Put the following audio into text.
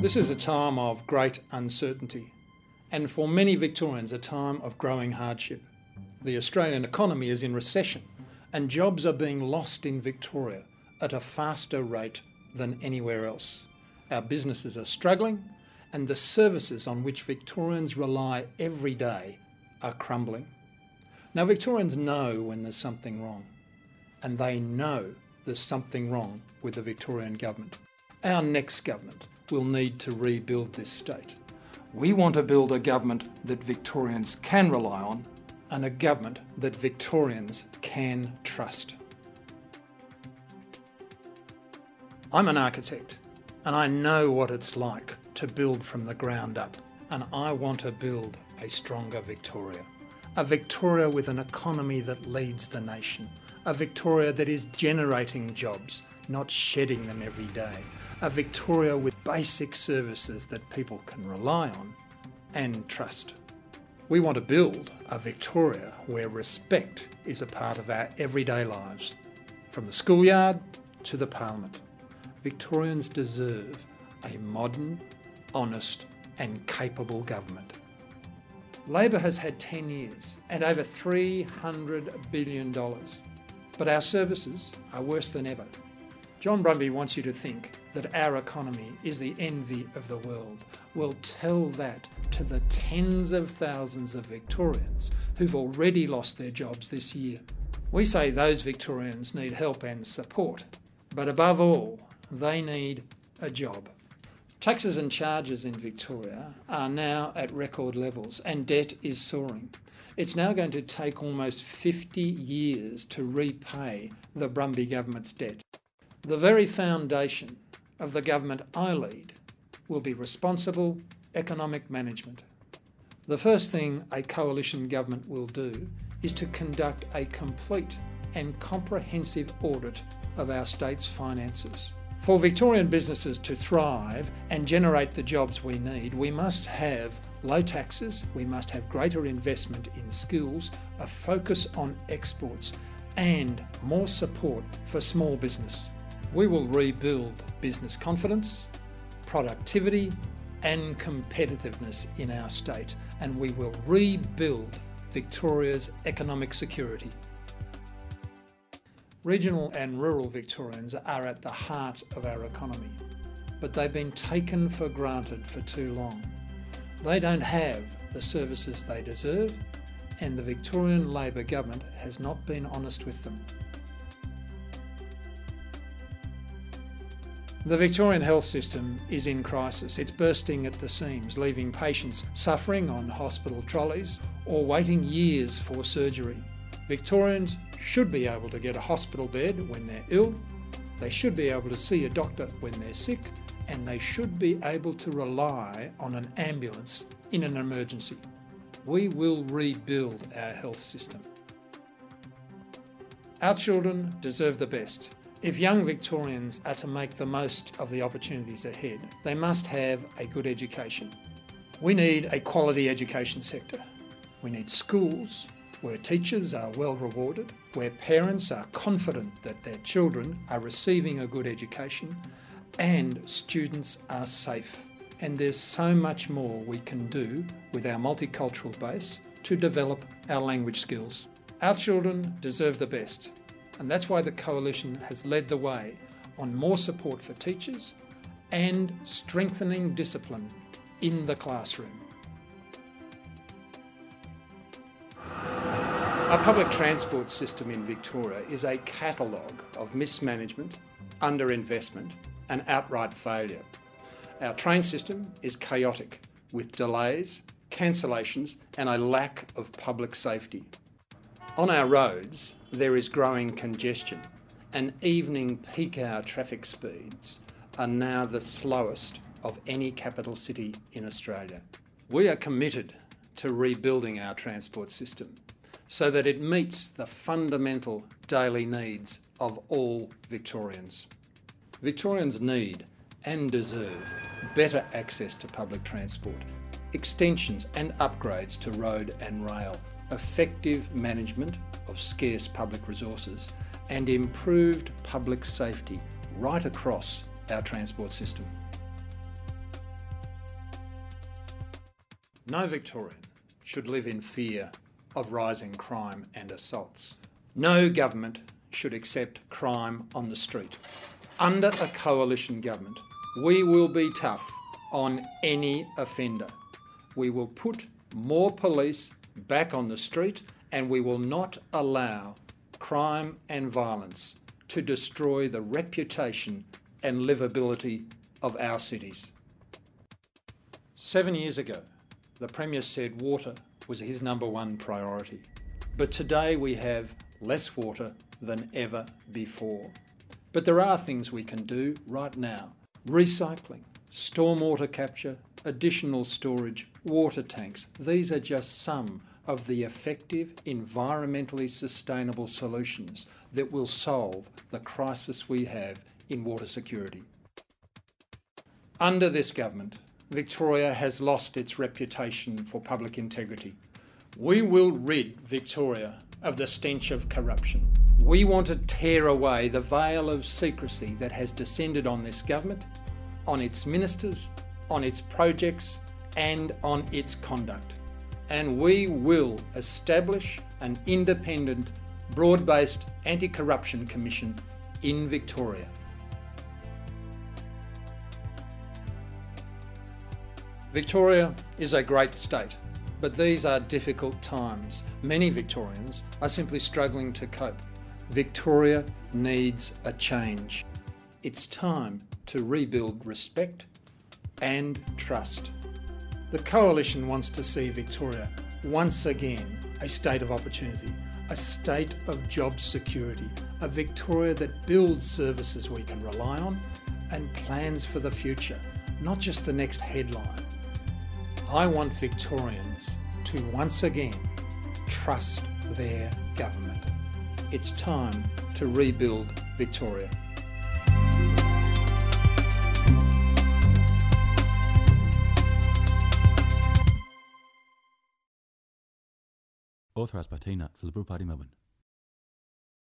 This is a time of great uncertainty, and for many Victorians a time of growing hardship. The Australian economy is in recession, and jobs are being lost in Victoria at a faster rate than anywhere else. Our businesses are struggling, and the services on which Victorians rely every day are crumbling. Now, Victorians know when there's something wrong, and they know there's something wrong with the Victorian government. Our next government will need to rebuild this state. We want to build a government that Victorians can rely on, and a government that Victorians can trust. I'm an architect, and I know what it's like to build from the ground up, and I want to build a stronger Victoria. A Victoria with an economy that leads the nation. A Victoria that is generating jobs, not shedding them every day. A Victoria with basic services that people can rely on and trust. We want to build a Victoria where respect is a part of our everyday lives, from the schoolyard to the parliament. Victorians deserve a modern, honest and capable government. Labor has had 10 years and over $300 billion, but our services are worse than ever. John Brumby wants you to think that our economy is the envy of the world. Well, tell that to the tens of thousands of Victorians who've already lost their jobs this year. We say those Victorians need help and support, but above all, they need a job. Taxes and charges in Victoria are now at record levels and debt is soaring. It's now going to take almost 50 years to repay the Brumby government's debt. The very foundation of the government I lead will be responsible economic management. The first thing a coalition government will do is to conduct a complete and comprehensive audit of our state's finances. For Victorian businesses to thrive and generate the jobs we need, we must have low taxes, we must have greater investment in skills, a focus on exports, and more support for small business. We will rebuild business confidence, productivity, and competitiveness in our state, and we will rebuild Victoria's economic security. Regional and rural Victorians are at the heart of our economy, but they've been taken for granted for too long. They don't have the services they deserve, and the Victorian Labor government has not been honest with them. The Victorian health system is in crisis. It's bursting at the seams, leaving patients suffering on hospital trolleys or waiting years for surgery. Victorians should be able to get a hospital bed when they're ill, they should be able to see a doctor when they're sick, and they should be able to rely on an ambulance in an emergency. We will rebuild our health system. Our children deserve the best. If young Victorians are to make the most of the opportunities ahead, they must have a good education. We need a quality education sector. We need schools where teachers are well rewarded, where parents are confident that their children are receiving a good education, and students are safe. And there's so much more we can do with our multicultural base to develop our language skills. Our children deserve the best, and that's why the Coalition has led the way on more support for teachers and strengthening discipline in the classroom. Our public transport system in Victoria is a catalogue of mismanagement, underinvestment and outright failure. Our train system is chaotic, with delays, cancellations and a lack of public safety. On our roads, there is growing congestion, and evening peak hour traffic speeds are now the slowest of any capital city in Australia. We are committed to rebuilding our transport system so that it meets the fundamental daily needs of all Victorians. Victorians need and deserve better access to public transport, extensions and upgrades to road and rail, effective management of scarce public resources, and improved public safety right across our transport system. No Victorian should live in fear of rising crime and assaults. No government should accept crime on the street. Under a coalition government, we will be tough on any offender. We will put more police back on the street, and we will not allow crime and violence to destroy the reputation and livability of our cities. 7 years ago, the Premier said water was his number one priority. But today we have less water than ever before. But there are things we can do right now. Recycling, stormwater capture, additional storage, water tanks. These are just some of the effective, environmentally sustainable solutions that will solve the crisis we have in water security. Under this government, Victoria has lost its reputation for public integrity. We will rid Victoria of the stench of corruption. We want to tear away the veil of secrecy that has descended on this government, on its ministers, on its projects, and on its conduct. And we will establish an independent, broad-based anti-corruption commission in Victoria. Victoria is a great state, but these are difficult times. Many Victorians are simply struggling to cope. Victoria needs a change. It's time to rebuild respect and trust. The Coalition wants to see Victoria once again a state of opportunity, a state of job security, a Victoria that builds services we can rely on and plans for the future, not just the next headline. I want Victorians to once again trust their government. It's time to rebuild Victoria. Authorised by Tina for the Liberal Party Melbourne.